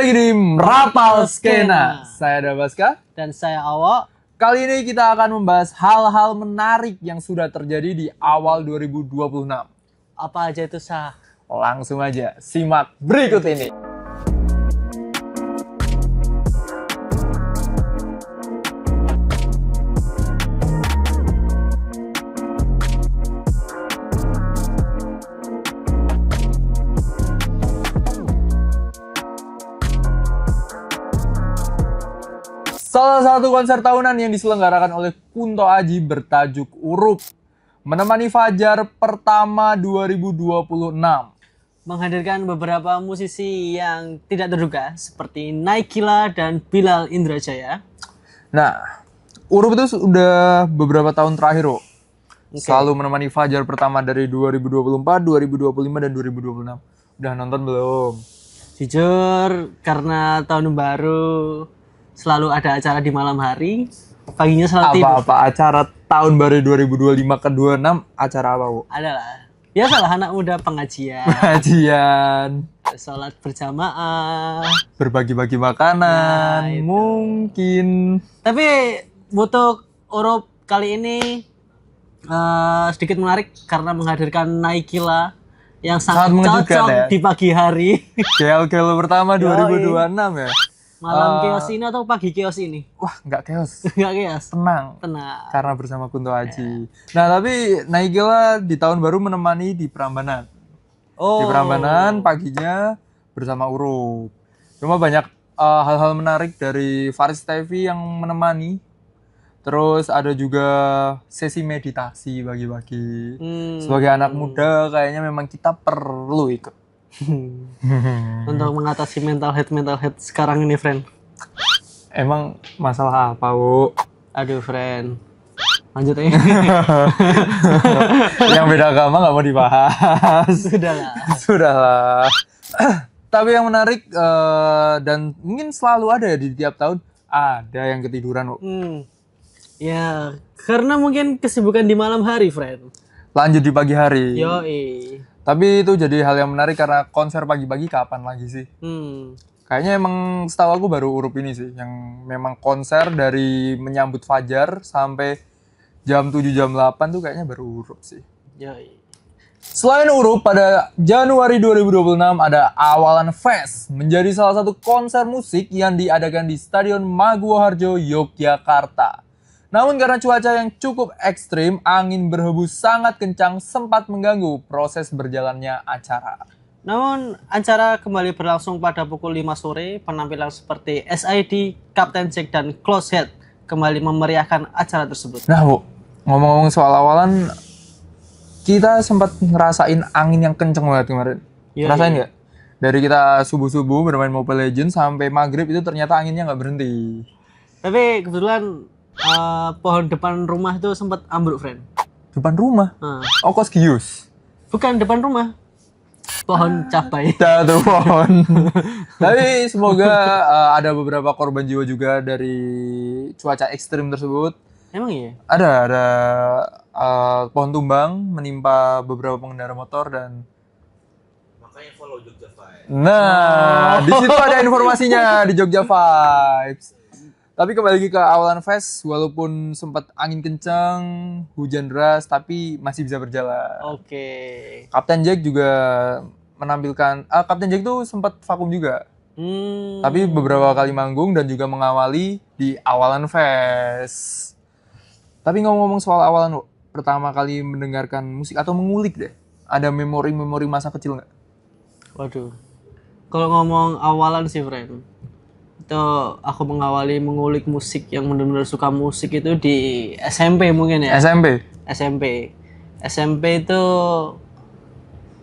lagi di Rapal Skena. Saya Dabaska. Dan saya Awo. Kali ini kita akan membahas hal-hal menarik yang sudah terjadi di awal 2026. Apa aja itu, Sah? Langsung aja simak berikut ini. Salah satu konser tahunan yang diselenggarakan oleh Kunto Aji bertajuk Urup menemani Fajar pertama 2026. Menghadirkan beberapa musisi yang tidak terduga seperti Naikila dan Bilal Indrajaya. Nah, Urup itu sudah beberapa tahun terakhir, selalu menemani Fajar pertama dari 2024, 2025, dan 2026. Udah nonton belum? Jujur, karena tahun baru selalu ada acara di malam hari, paginya selalu tidur. Apa-apa acara tahun baru 2025 ke 26, acara apa, Bu? Adalah biasalah anak muda pengajian, Kajian, sholat berjamaah, berbagi-bagi makanan, Nah, itu. mungkin. Tapi untuk Urup kali ini sedikit menarik karena menghadirkan Naikila yang sangat mengejutkan, cocok ya? di pagi hari. Gel-gel pertama 2026 ya? Malam chaos ini atau pagi chaos ini? Wah, nggak chaos. Nggak chaos. Tenang. Tenang. Karena bersama Kunto Aji. Nah, tapi Naikila di tahun baru menemani di Prambanan. Oh. Di Prambanan paginya bersama Urup. Cuma banyak hal-hal menarik dari Faris TV yang menemani. Terus ada juga sesi meditasi bagi-bagi. Sebagai anak muda kayaknya memang kita perlu ikut. Untuk mengatasi mental head sekarang ini, friend. Emang masalah apa, Bu? Aduh, friend. Lanjut aja. Yang beda agama nggak mau dibahas. Sudahlah. Sudahlah. Tapi yang menarik dan mungkin selalu ada ya di tiap tahun, ada yang ketiduran, Bu. Ya, karena mungkin kesibukan di malam hari, friend. Lanjut di pagi hari. Yoi. Tapi itu jadi hal yang menarik karena konser pagi-pagi kapan lagi sih? Kayaknya emang setahu aku baru Urup ini sih, yang memang konser dari menyambut Fajar sampai jam 7, jam 8 tuh kayaknya baru Urup sih. Yoi. Selain Urup, pada Januari 2026 ada Awalan Fest, menjadi salah satu konser musik yang diadakan di Stadion Maguwoharjo, Yogyakarta. Namun karena cuaca yang cukup ekstrim, angin berhembus sangat kencang sempat mengganggu proses berjalannya acara. Namun, acara kembali berlangsung pada pukul 5 sore. Penampilan seperti SID, Captain Jack, dan Close Head kembali memeriahkan acara tersebut. Nah, Bu, ngomong-ngomong soal Awalan, kita sempat ngerasain angin yang kenceng banget kemarin. Iya, Rasain nggak? Dari kita subuh-subuh bermain Mobile Legends sampai maghrib itu ternyata anginnya nggak berhenti. Tapi kebetulan pohon depan rumah itu sempat ambruk, friend. Depan rumah? Oh, kos gius? Bukan depan rumah. Pohon cabai. Jatuh pohon. Tapi semoga ada beberapa korban jiwa juga dari cuaca ekstrim tersebut. Emang iya? Ada pohon tumbang menimpa beberapa pengendara motor dan makanya follow Jogja Vibes. nah, di situ ada informasinya di Jogja Vibes. Tapi kembali lagi ke Awalan Fest, walaupun sempat angin kencang, hujan deras, tapi masih bisa berjalan. Oke. Captain Jack juga menampilkan, Captain Jack tuh sempat vakum juga. Tapi beberapa kali manggung dan juga mengawali di Awalan Fest. Tapi ngomong-ngomong soal Awalan, pertama kali mendengarkan musik atau mengulik deh, ada memori-memori masa kecil nggak? Waduh. Kalau ngomong awalan sih, friend, itu aku mengulik musik yang benar-benar suka musik itu di SMP mungkin ya. SMP itu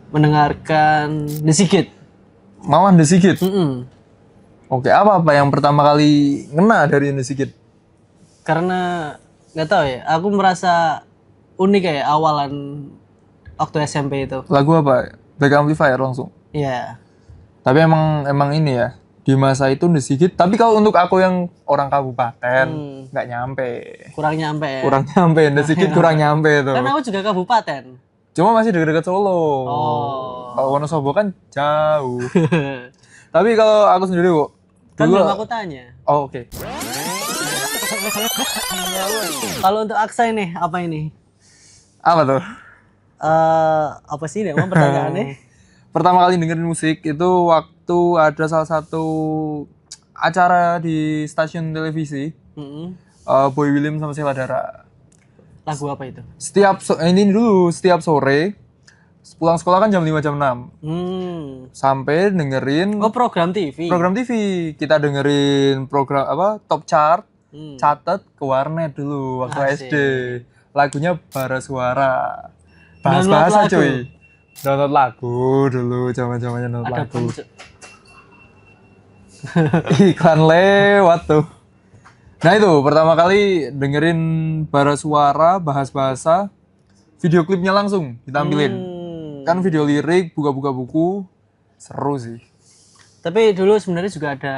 mendengarkan The Sigit. Mawan The Sigit? Oke, apa yang pertama kali ngena dari The Sigit? Karena nggak tahu ya, aku merasa unik ya awalan waktu SMP itu. Lagu apa? Back Amplifier langsung? Iya. Tapi emang ini ya, di masa itu The Sigit, tapi kalau untuk aku yang orang kabupaten nggak nyampe. Kurang nyampe ya. Kurang nyampe, The Sigit kurang nyampe tuh. Kan aku juga kabupaten. Cuma masih dekat-dekat Solo. Oh. Kalau Wonosobo kan jauh. Tapi kalau aku sendiri, Bu, Kan dulu- belum aku tanya. Oh, oke. Kalau untuk Aksai nih, apa ini? Apa tuh? Apa sih nih emang pertanyaannya? Pertama kali dengerin musik itu waktu ada salah satu acara di stasiun televisi, Mm-mm. Boy William sama Sheila Dara. Lagu apa itu? Setiap sore pulang sekolah kan jam 5 jam 6 sampai dengerin Oh, program TV. program TV. Kita dengerin program apa top chart, catet ke warnet dulu waktu Asik. SD. Lagunya Bara Suara. Download Bahasa lagu. cuy. Download lagu dulu, zaman-zamannya download Ada lagu. bentuk. Iklan lewat tuh. Nah itu pertama kali dengerin Bara Suara, bahasa video klipnya langsung ditampilin. Kan video lirik, buka-buka buku, seru sih. Tapi dulu sebenarnya juga ada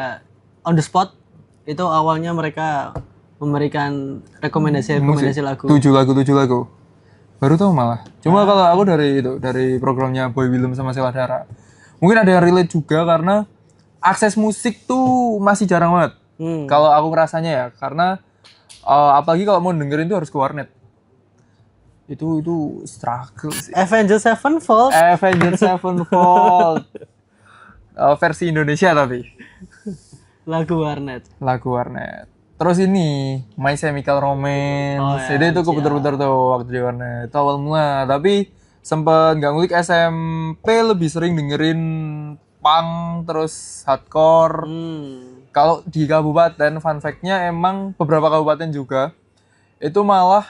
on the spot. Itu awalnya mereka memberikan rekomendasi lagu. 7 lagu. Baru tahu malah. Cuma kalau aku dari programnya Boy William sama Sheila Dara. Mungkin ada yang relate juga karena akses musik tuh masih jarang banget. Kalau aku ngerasanya ya, karena apalagi kalau mau dengerin tuh harus ke warnet. Itu struggle sih. Avengers Sevenfold. Avengers Sevenfold. Versi Indonesia tapi Lagu warnet. lagu warnet. Terus ini My Chemical Romance. Oh, ya, Jadi itu keputar-putar tuh waktu di warnet. Itu awal mula, tapi sempet nggak ngulik SMP, lebih sering dengerin punk terus hardcore. Kalau di kabupaten, fun fact-nya emang beberapa kabupaten juga itu malah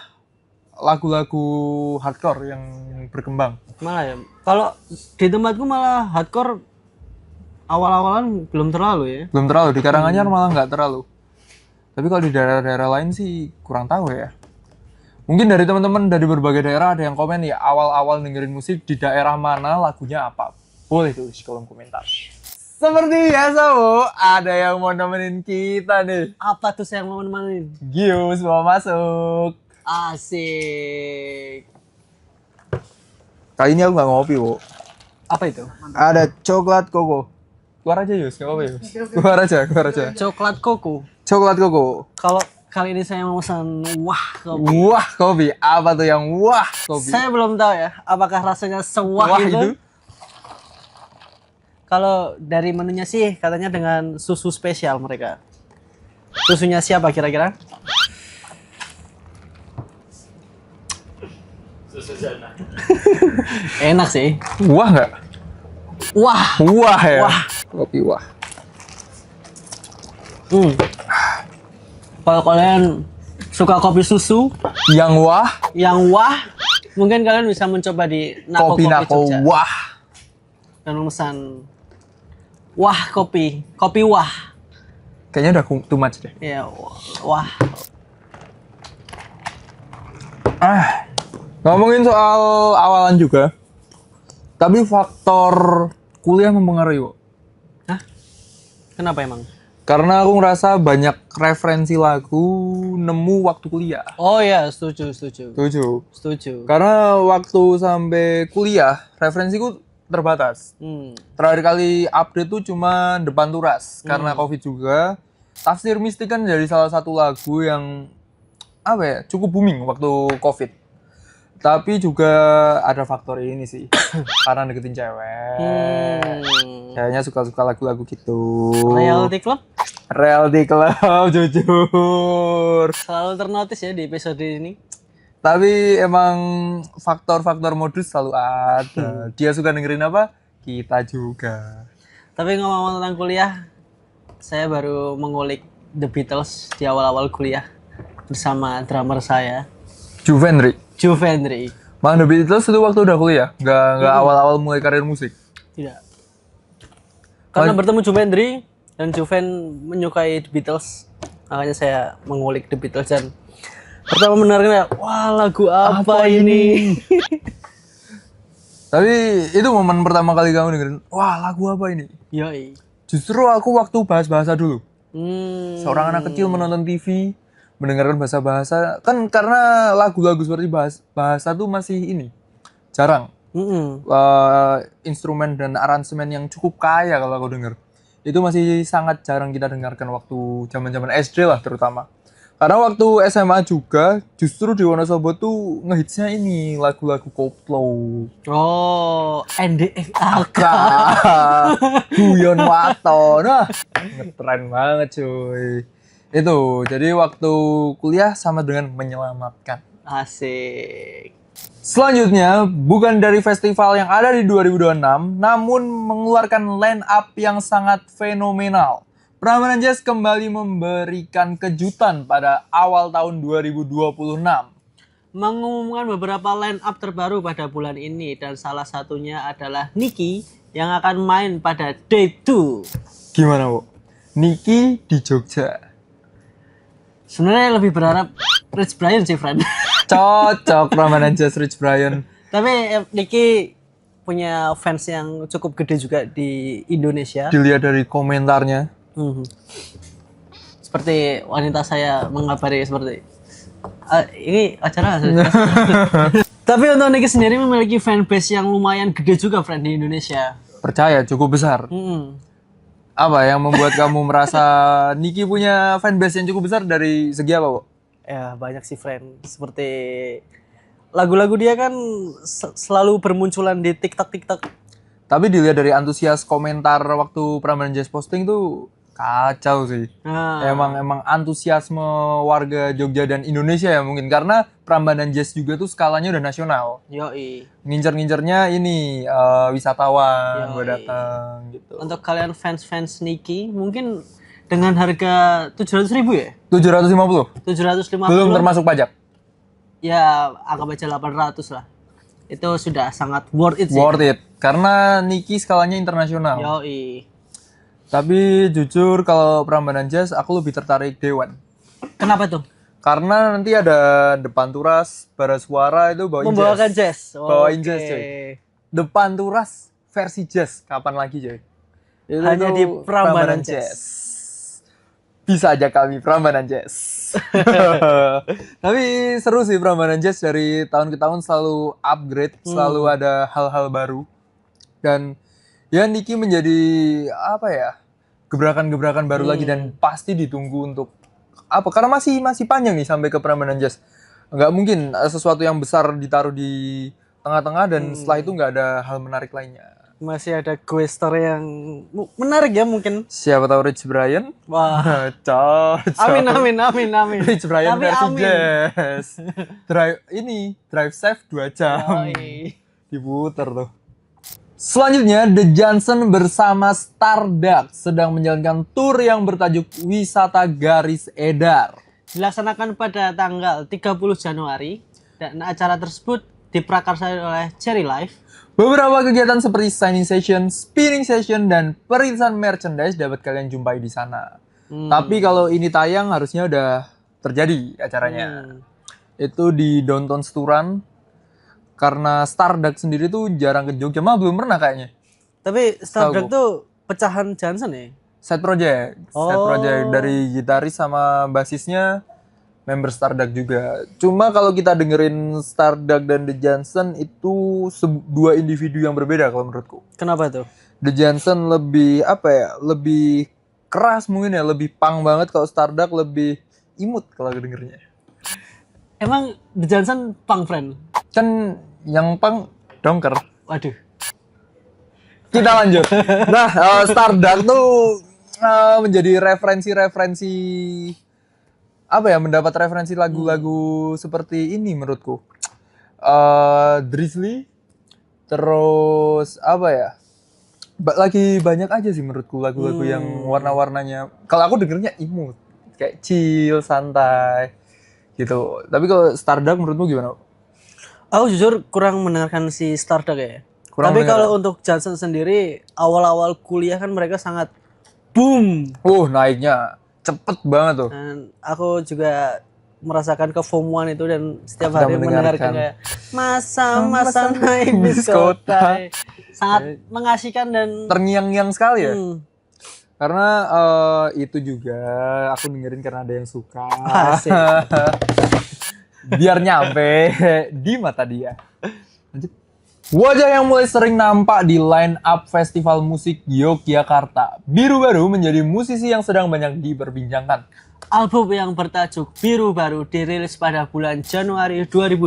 lagu-lagu hardcore yang berkembang. Malah ya. Kalau di tempatku malah hardcore awal-awalan belum terlalu ya. Belum terlalu, di Karanganyar malah nggak terlalu. Tapi kalau di daerah-daerah lain sih kurang tahu ya. Mungkin dari teman-teman dari berbagai daerah ada yang komen ya, awal-awal dengerin musik di daerah mana, lagunya apa. Boleh tulis di kolom komentar. Seperti biasa, Bu, ada yang mau nemenin kita nih. Apa tuh saya mau nemenin? Gius mau masuk. Asik. Kali ini aku nggak ngopi, Bu. Apa itu? Ada coklat koko. Keluar aja, Yus. Nggak apa-apa, Yus. Keluar aja. Coklat koko. Coklat koko. Kalau kali ini saya mau pesan wah kopi. Wah, kopi. Apa tuh yang wah kopi? Saya belum tahu ya, apakah rasanya sewah Wah itu? Kalau dari menunya sih katanya dengan susu spesial mereka. Susunya siapa kira-kira? Susu Jana. Enak sih. Wah nggak? Wah. Wah ya. Wah. Kopi wah. Kalau kalian suka kopi susu Yang wah, yang wah, mungkin kalian bisa mencoba di Nako kopi nako Jogja. wah. Dan memesan wah kopi wah. Kayaknya udah too much deh. Ya, wah. Ngomongin soal awalan juga. Tapi faktor kuliah mempengaruhi, Bu. Hah? Kenapa emang? Karena aku ngerasa banyak referensi lagu nemu waktu kuliah. Oh ya, setuju. Setuju. Karena waktu sampai kuliah, referensiku terbatas. Terakhir kali update tuh cuma Depan Turas. Karena COVID juga. Tafsir Mistik kan jadi salah satu lagu yang apa ya, cukup booming waktu COVID. Tapi juga ada faktor ini sih. Karena deketin cewek. Kayaknya suka-suka lagu-lagu gitu. Reality Club Reality Club, jujur. selalu ternotis ya di episode ini. Tapi emang faktor-faktor modus selalu ada. Dia suka dengerin apa? Kita juga. Tapi ngomong tentang kuliah, saya baru mengulik The Beatles di awal-awal kuliah bersama drummer saya, Juvendri. Juvendri. Mang The Beatles itu waktu udah kuliah? Nggak awal-awal mulai karir musik? Tidak. Karena bertemu Juvendri dan Juven menyukai The Beatles, makanya saya mengulik The Beatles dan pertama mendengarnya, wah lagu apa ini? Tapi itu momen pertama kali kamu dengerin, wah lagu apa ini? Yoi. Justru aku waktu bahas-bahasa dulu. Seorang Seorang anak kecil menonton TV, mendengarkan bahasa-bahasa. Kan karena lagu-lagu seperti bahasa tuh masih ini, jarang. Instrumen dan aransemen yang cukup kaya kalau aku denger. itu masih sangat jarang kita dengarkan waktu zaman-zaman SD lah terutama. Karena waktu SMA juga justru di Wonosobo tuh ngehitsnya ini lagu-lagu Koplo. Oh, NDFAK. Guyon Waton. Nah, ngetren banget cuy. Itu, jadi waktu kuliah sama dengan menyelamatkan. Asik. Selanjutnya, bukan dari festival yang ada di 2026, namun mengeluarkan line up yang sangat fenomenal. Prambanan Jazz kembali memberikan kejutan pada awal tahun 2026. Mengumumkan beberapa line up terbaru pada bulan ini dan salah satunya adalah Niki yang akan main pada Day 2. Gimana, Bu? Niki di Jogja. Sebenarnya lebih berharap Rich Brian sih, friend. Cocok Prambanan Jazz Rich Brian. Tapi Niki punya fans yang cukup gede juga di Indonesia. Dilihat dari komentarnya. Seperti wanita saya mengabari seperti ini acara. Tapi untuk Niki sendiri memiliki fanbase yang lumayan gede juga, friend, di Indonesia. Percaya, cukup besar. Apa yang membuat kamu merasa Niki punya fanbase yang cukup besar dari segi apa, Bu? Ya banyak sih, friend. Seperti lagu-lagu dia kan selalu bermunculan di TikTok. Tapi dilihat dari antusias komentar waktu Prambanan Jazz posting tuh kacau sih. Emang antusiasme warga Jogja dan Indonesia ya mungkin karena Prambanan Jazz juga tuh skalanya udah nasional. Yoi. Ngincer-ngincernya ini wisatawan gue datang gitu. Untuk kalian fans Niki mungkin dengan harga 700.000 ya? 750. 750. Belum termasuk pajak. Ya anggap aja 800 lah. Itu sudah sangat worth it sih. Worth it karena Niki skalanya internasional. Yoi. Tapi jujur kalau Prambanan Jazz aku lebih tertarik Dewan. Kenapa tuh? Karena nanti ada Depan Turas, Bara Suara itu bawain Membawakan jazz. jazz. Bawain Oke. jazz cuy. Depan Turas versi jazz. Kapan lagi cuy? Itu Hanya di Prambanan Jazz. Bisa aja kami Prambanan Jazz. Tapi seru sih Prambanan Jazz dari tahun ke tahun selalu upgrade, selalu ada hal-hal baru. Dan ya Niki menjadi apa ya? Gebrakan-gebrakan baru lagi dan pasti ditunggu untuk apa? Karena masih panjang nih sampai ke Prambanan Jazz. Nggak mungkin sesuatu yang besar ditaruh di tengah-tengah dan setelah itu nggak ada hal menarik lainnya. Masih ada quest story yang menarik ya mungkin. Siapa tahu Rich Brian? Wah. Cocok. Amin. Rich Brian Tapi versi amin. jazz. Drive Safe 2 jam. Yoi. Diputer tuh. Selanjutnya, The Johnson bersama Starduck sedang menjalankan tour yang bertajuk Wisata Garis Edar. Dilaksanakan pada tanggal 30 Januari dan acara tersebut diprakarsai oleh Cherry Life. Beberapa kegiatan seperti signing session, spinning session, dan perilisan merchandise dapat kalian jumpai di sana. Tapi kalau ini tayang harusnya udah terjadi acaranya. Itu di Downtown Sturan. Karena Starduck sendiri tuh jarang ke Jogja, malah belum pernah kayaknya. Tapi Starduck tuh pecahan Johnson ya? Side project dari gitaris sama basisnya member Starduck juga. Cuma kalau kita dengerin Starduck dan The Johnson itu dua individu yang berbeda kalau menurutku. Kenapa tuh? The Johnson lebih apa ya? Lebih keras mungkin ya, lebih punk banget. Kalau Starduck lebih imut kalau dengernya. Emang The Johnson punk, friend? Kan yang punk dongker. Waduh. Kita lanjut. Nah, Starduck tuh menjadi referensi apa ya? Mendapat referensi lagu-lagu seperti ini menurutku. Drizzly, terus apa ya? Lagi banyak aja sih menurutku lagu-lagu yang warna-warnanya. Kalau aku dengernya imut, kayak chill, santai, gitu. Tapi kalau Starduck menurutmu gimana? Aku jujur kurang mendengarkan si Starduck ya. Kurang Tapi mendengar. kalau untuk Johnson sendiri, awal-awal kuliah kan mereka sangat boom. Naiknya cepet banget tuh. Dan aku juga merasakan kefomuan itu dan setiap hari mendengarkan kayak masa-masa naik bis kota. Sangat mengasihkan dan Terngiang-ngiang sekali ya. Karena itu juga aku dengerin karena ada yang suka. Asik. Biar nyampe di mata dia. Lanjut. Wajah yang mulai sering nampak di line up festival musik Yogyakarta. Biru Baru menjadi musisi yang sedang banyak diperbincangkan. Album yang bertajuk Biru Baru dirilis pada bulan Januari 2026.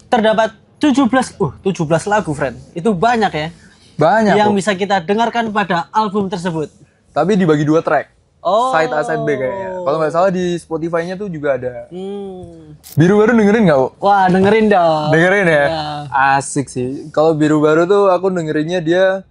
Terdapat 17 lagu, friend. Itu banyak ya. Banyak Yang kok. bisa kita dengarkan pada album tersebut. Tapi dibagi 2 track. Oh. Side A, side B kayaknya. Kalau nggak salah di Spotify-nya tuh juga ada. Biru Baru dengerin nggak, Bu? Wah, dengerin dong. Dengerin ya? Ya. Asik sih. Kalau Biru Baru tuh aku dengerinnya dia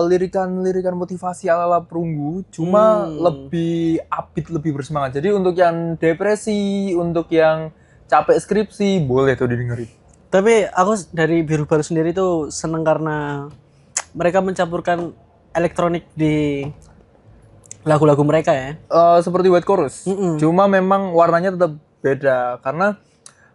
lirikan motivasi ala-ala perunggu, cuma lebih upbeat, lebih bersemangat. Jadi untuk yang depresi, untuk yang capek skripsi, boleh tuh didengerin. Tapi aku dari Biru Baru sendiri tuh seneng karena mereka mencampurkan elektronik di lagu-lagu mereka ya. Seperti White Chorus, cuma memang warnanya tetap beda karena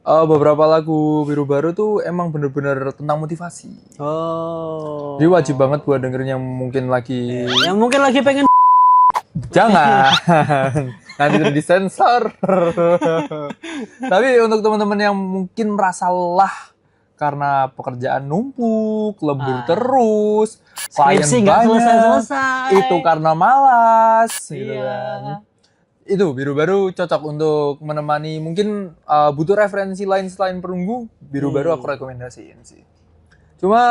beberapa lagu Biru Baru tuh emang bener-bener tentang motivasi. Oh. Jadi wajib banget buat dengerin yang mungkin lagi Yang mungkin lagi pengen jangan nanti itu disensor. Tapi untuk teman-teman yang mungkin merasa lelah karena pekerjaan numpuk, lembur terus, klien skripsi nggak banyak, selesai-selesai. itu karena malas, gitu Iya. kan. Itu Biru Baru cocok untuk menemani mungkin butuh referensi lain selain perunggu, Biru Baru aku rekomendasiin sih. Cuma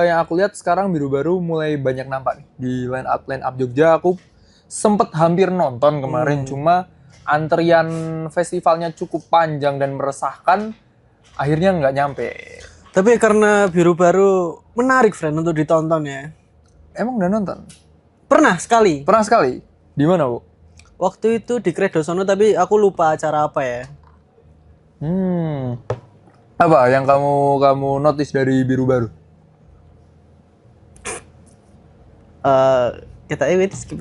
yang aku lihat sekarang Biru Baru mulai banyak nampak nih di line up Jogja. Aku sempet hampir nonton kemarin, cuma antrian festivalnya cukup panjang dan meresahkan, akhirnya nggak nyampe. Tapi karena Biru Baru menarik, friend, untuk ditonton ya. Emang udah nonton? Pernah sekali. Pernah sekali? Di mana, Bu? Waktu itu di Credosono, tapi aku lupa acara apa ya. Apa yang kamu notice dari Biru Baru? Kita skip.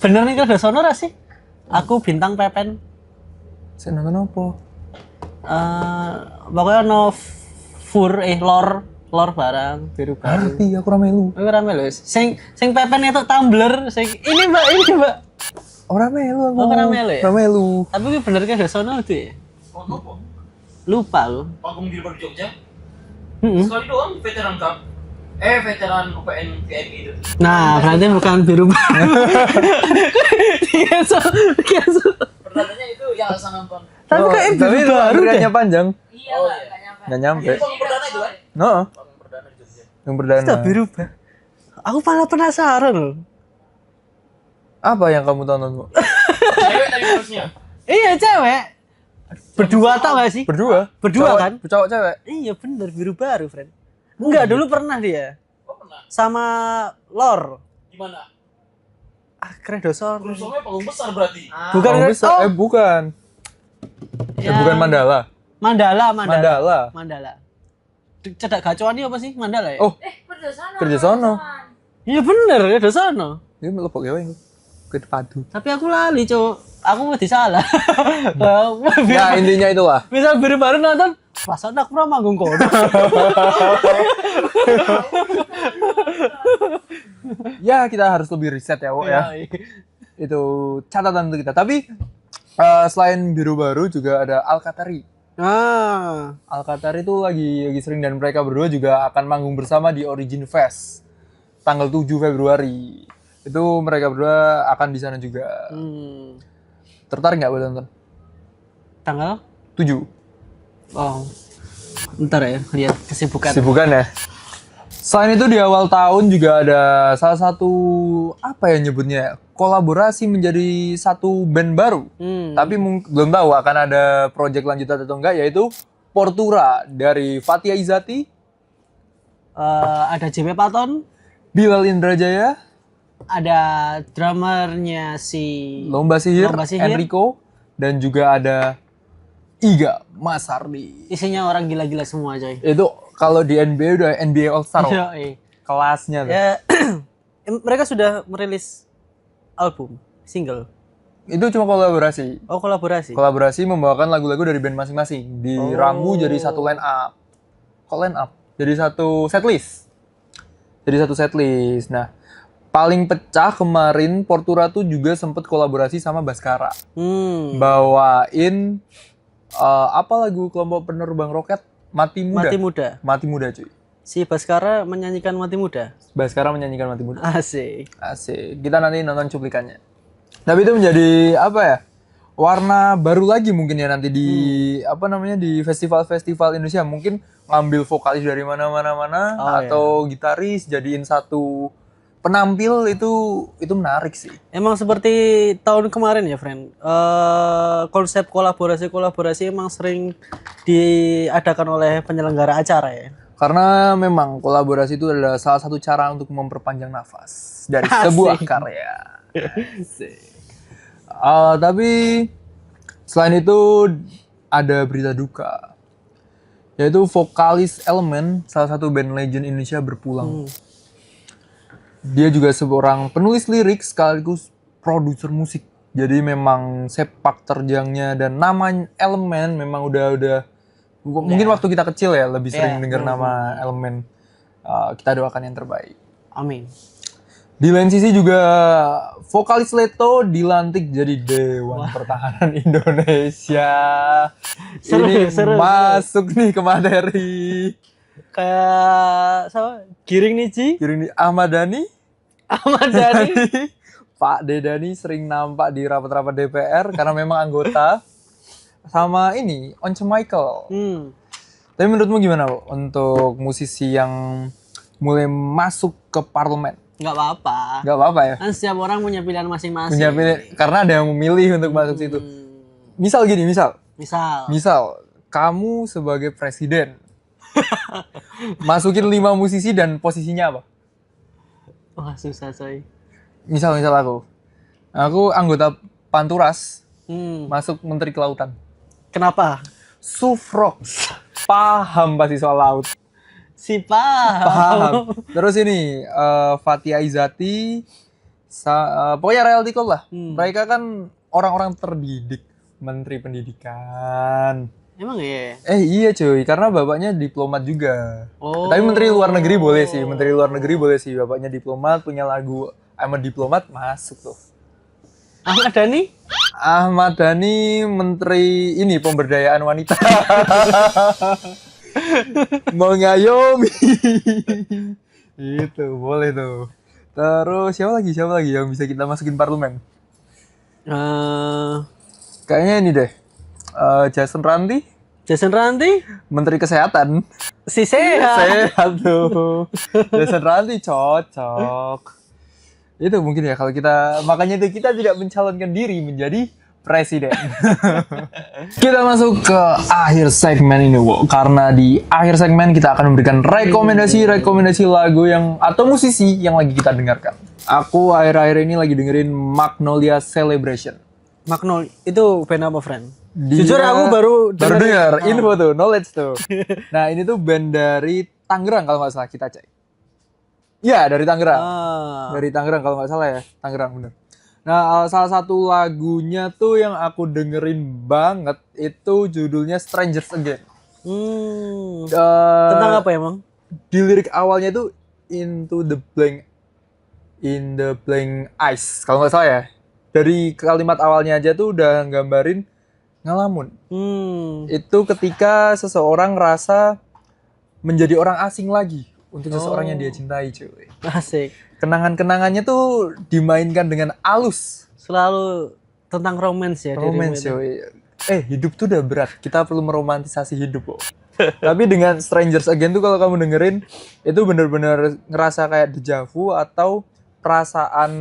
Bener nih Credosono ra sih? Aku bintang Pepen. Saya nonton apa? Pokoknya no lor barang Biru Baru. Arti aku ramelu. Aku rame lho. Sing Pepen itu tumbler, ini Mbak. Oh ramelu aku. Oh, ramelu ya? Ramelu. Tapi gue bener Credosono itu ya. Oh, apa? Lupa lu. Panggung Biru Baru Jogja. Sekali doang veteran cup. Veteran UPN VIP itu. Nah, berarti bukan Biru Baru. Pertanyaannya itu yang asal nonton. Tapi kayak Tapi Biru Baru deh. antriannya panjang. Iya, nggak nyampe. Nggak nyampe. Itu panggung perdana itu kan? No, Panggung perdana di Jogja. yang perdana. Kita Biru Baru. Aku malah penasaran loh. Apa yang kamu tonton, Bu? Cewek tadi harusnya. Iya, cewek. Berdua tau gak sih? Berdua. Berdua Cowok- kan? Cowok cewek. Iya bener, Biru Baru, friend. Enggak, dulu pernah dia. Oh, pernah. Sama Lor. Gimana? Credosono. Kurusongnya panggung besar berarti. Bukan Oh, bisa. oh, Bukan. yang Bukan Mandala. Mandala. Cedak gacuan ini apa sih? Mandala ya? Oh, kerja sono. Iya bener, Credosono. Ini melepok ya, ke padu. Tapi aku lali, Cuk. Aku mesti salah. Ya, intinya itulah. Misal Biru Baru nonton, perasaan aku pernah manggung kono. Ya, kita harus lebih riset ya, Wok ya. Itu catatan untuk kita. Tapi selain Biru Baru juga ada Alkatari. Ah, Alkatari itu lagi sering dan mereka berdua juga akan manggung bersama di Origin Fest tanggal 7 Februari. Itu mereka berdua akan di sana juga. Tertarik nggak buat nonton? tanggal? 7. Oh. Ntar ya, lihat kesibukan. Sibukan ya. Selain itu di awal tahun juga ada salah satu apa ya nyebutnya kolaborasi menjadi satu band baru. Tapi belum tahu akan ada project lanjutan atau enggak, yaitu Portura dari Fathia Izati, Ada JP Paton, Bilal Indrajaya, ada drummernya si Lomba Sihir, Lomba Sihir. Enrico, dan juga ada Iga Masardi. isinya orang gila-gila semua, coy. Itu kalau di NBA udah NBA All Star Yoi. kelasnya tuh. Ya, mereka sudah merilis album, single. Itu cuma kolaborasi. Oh, kolaborasi. Kolaborasi membawakan lagu-lagu dari band masing-masing, diramu jadi satu line up. Kok line up? Jadi satu setlist. Nah, paling pecah kemarin Portura tuh juga sempet kolaborasi sama Baskara. Bawain apa lagu kelompok penerbang roket? Mati Muda. Mati Muda. Mati Muda cuy. Si Baskara menyanyikan Mati Muda. Baskara menyanyikan Mati Muda. Asik. Asik. Kita nanti nonton cuplikannya. Tapi itu menjadi apa ya? Warna baru lagi mungkin ya nanti di apa namanya di festival-festival Indonesia, mungkin ngambil vokalis dari mana-mana atau gitaris jadiin satu penampil, itu menarik sih. Emang seperti tahun kemarin ya, friend. Konsep kolaborasi emang sering diadakan oleh penyelenggara acara ya. Karena memang kolaborasi itu adalah salah satu cara untuk memperpanjang nafas dari sebuah karya. Tapi selain itu ada berita duka, yaitu vokalis Elemen, salah satu band legend Indonesia berpulang. Dia juga seorang penulis lirik sekaligus produser musik. Jadi memang sepak terjangnya dan nama Elemen memang udah mungkin waktu kita kecil ya lebih sering dengar nama Elemen. Kita doakan yang terbaik. Amin. Di lain sisi juga vokalis Leto dilantik jadi Dewan Pertahanan Indonesia. Seru. Masuk nih ke materi. Kayak sama Giring nih, Ci. Giring Ahmad Dhani. Pak Dedani sering nampak di rapat-rapat DPR karena memang anggota. Sama ini Once Michael. Tapi menurutmu gimana, Bu, untuk musisi yang mulai masuk ke parlemen? Nggak apa-apa. Nggak apa-apa ya? Kan setiap orang punya pilihan masing-masing. Punya pilihan, karena ada yang memilih untuk masuk situ. Misal gini, misal kamu sebagai presiden masukin 5 musisi dan posisinya apa? Wah, susah coy. Misal aku anggota Panturas, masuk Menteri Kelautan. Kenapa? Sufrok. Paham pasti soal laut. Paham. Terus ini Fathia Izati, pokoknya reality call lah. Mereka kan orang-orang terdidik, Menteri Pendidikan. Emang ya? Iya cuy, karena bapaknya diplomat juga. Tapi Menteri Luar Negeri boleh sih. Bapaknya diplomat, punya lagu I'm a Diplomat, masuk tuh. Ahmad Dhani Menteri ini Pemberdayaan Wanita. Mengayomi. Itu boleh tuh. Terus siapa lagi yang bisa kita masukin parlemen? Kayaknya ini deh. Jason Ranti, Menteri Kesehatan. Sehat tuh. Jason Ranti cocok. Itu mungkin ya kalau kita, makanya itu kita tidak mencalonkan diri menjadi presiden. Kita masuk ke akhir segmen ini, Wo. Karena di akhir segmen kita akan memberikan rekomendasi lagu yang atau musisi yang lagi kita dengarkan. Aku akhir-akhir ini lagi dengerin Magnolia Celebration. Magnolia itu band apa, friend? Jujur aku baru dengar info tuh, knowledge tuh. Nah, ini tuh band dari Tangerang kalau nggak salah, kita cek. Iya, dari Tangerang. Dari Tangerang kalau nggak salah ya, Tangerang bener. Nah, salah satu lagunya tuh yang aku dengerin banget itu judulnya Strangers Again. Tentang apa emang? Di lirik awalnya tuh in the blank ice kalau nggak salah ya. Dari kalimat awalnya aja tuh udah gambarin ngalamun. Itu ketika seseorang ngerasa menjadi orang asing lagi untuk seseorang yang dia cintai, cuy. Asik. Kenangan-kenangannya tuh dimainkan dengan halus. Selalu tentang romance ya. Romance, cuy. Hidup tuh udah berat. Kita perlu meromantisasi hidup, kok. Tapi dengan Strangers Again tuh kalau kamu dengerin, itu bener-bener ngerasa kayak dejavu atau perasaan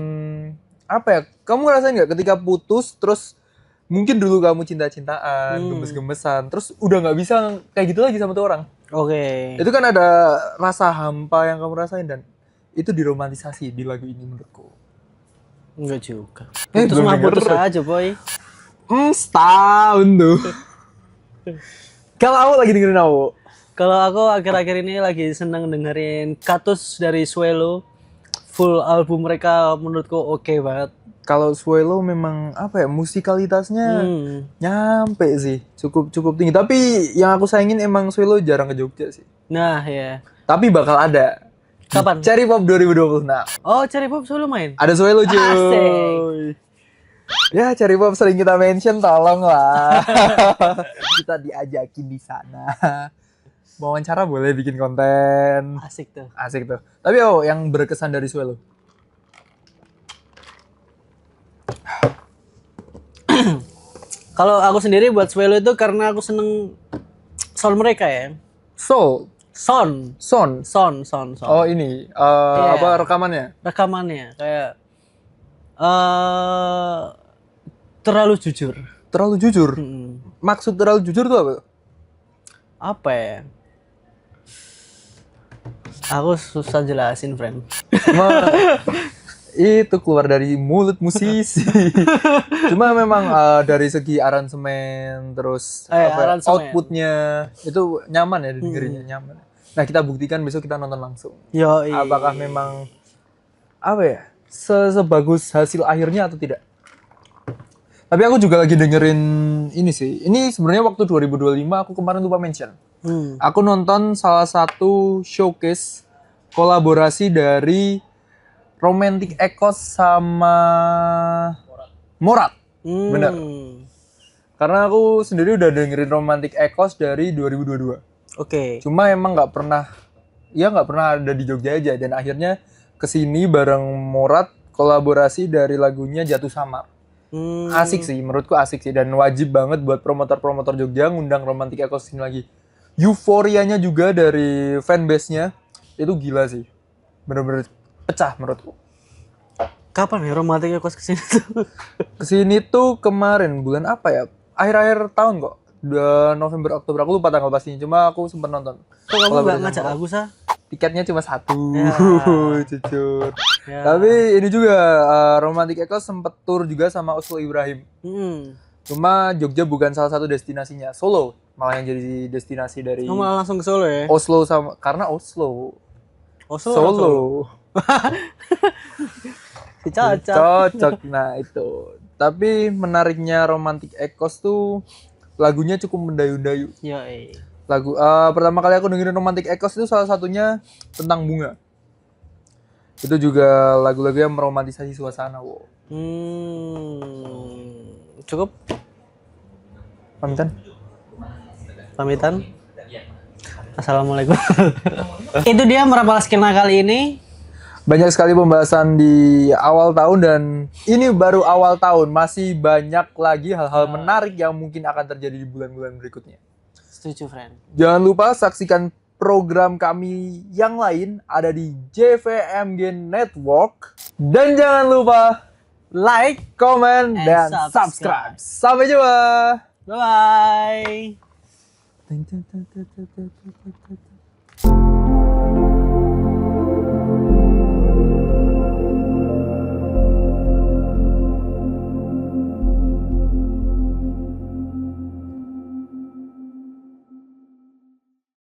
apa ya? Kamu ngerasain nggak ketika putus terus mungkin dulu kamu cinta-cintaan, gemes-gemesan, terus udah nggak bisa kayak gitu lagi sama tuh orang. Oke. Itu kan ada rasa hampa yang kamu rasain dan itu diromantisasi di lagu ini menurutku. Enggak juga. Putus mah putus aja, boy. Setahun tuh. Kalau aku lagi dengerin aku. Kalau aku akhir-akhir ini lagi seneng dengerin Katus dari Swelo. Full album mereka menurutku oke banget. Kalau Swelo memang apa ya, musikalitasnya nyampe sih, cukup tinggi. Tapi yang aku sayangin emang Swelo jarang ke Jogja sih. Nah ya. Tapi bakal ada. Kapan? Cherry Pop 2026. Oh, Cherry Pop Swelo main? Ada Swelo cuy. Asik. Ya Cherry Pop sering kita mention, tolong lah. Kita diajakin di sana. wawancara boleh bikin konten. Asik tuh. Asik tuh. Tapi yang berkesan dari Swelo. Kalau aku sendiri buat Swelo itu karena aku seneng sound mereka ya. Soul, Sound. Son. Oh ini Iya. apa rekamannya? Rekamannya kayak terlalu jujur. Terlalu jujur. Mm-mm. Maksud terlalu jujur tuh apa? Apa ya? Aku susah jelasin, friend. Cuma itu keluar dari mulut musisi. Cuma memang dari segi aransemen terus apa ya, aransemen. outputnya itu nyaman ya didengerinnya nyaman. Nah kita buktikan besok kita nonton langsung. Yo, Apakah memang apa ya sebagus hasil akhirnya atau tidak? Tapi aku juga lagi dengerin ini sih. Ini sebenarnya waktu 2025 aku kemarin lupa mention. Aku nonton salah satu showcase kolaborasi dari Romantic Echoes sama Morat. Bener. Karena aku sendiri udah dengerin Romantic Echoes dari 2022. Oke. Cuma emang nggak pernah ada di Jogja aja dan akhirnya kesini bareng Morat kolaborasi dari lagunya Jatuh Samar. Asik sih, menurutku asik sih dan wajib banget buat promotor-promotor Jogja ngundang Romantic Echoes ini lagi. Euforianya juga dari fanbase-nya itu gila sih. Bener-bener pecah menurutku. Kapan ya Romantic Echoes kesini tuh? Kesini tuh kemarin bulan apa ya? Akhir-akhir tahun kok. Udah November Oktober aku lupa tanggal pastinya. Cuma aku sempat nonton. Kok kamu nggak ngajak aku sah? Tiketnya cuma 1. Ya. Jujur. Ya. Tapi ini juga Romantic Echoes sempet tour juga sama Oslo Ibrahim. Cuma Jogja bukan salah satu destinasinya. Solo malah yang jadi destinasi dari Kamu malah langsung ke Solo ya? Oslo sama karena Oslo. Solo. Cocok. Cocok. Nah itu. Tapi menariknya Romantic Echoes tuh lagunya cukup mendayu-dayu. Yo, Lagu pertama kali aku dengerin Romantic Echoes itu salah satunya tentang bunga. Itu juga lagu-lagu yang meromantisasi suasana. Wow. Cukup pamitan. Assalamualaikum. Itu dia Merapal Skena kali ini. Banyak sekali pembahasan di awal tahun dan ini baru awal tahun. Masih banyak lagi hal-hal menarik yang mungkin akan terjadi di bulan-bulan berikutnya. Setuju, friend. Jangan lupa saksikan program kami yang lain ada di JVMG Network. Dan jangan lupa like, comment, dan subscribe. Sampai jumpa. Bye-bye.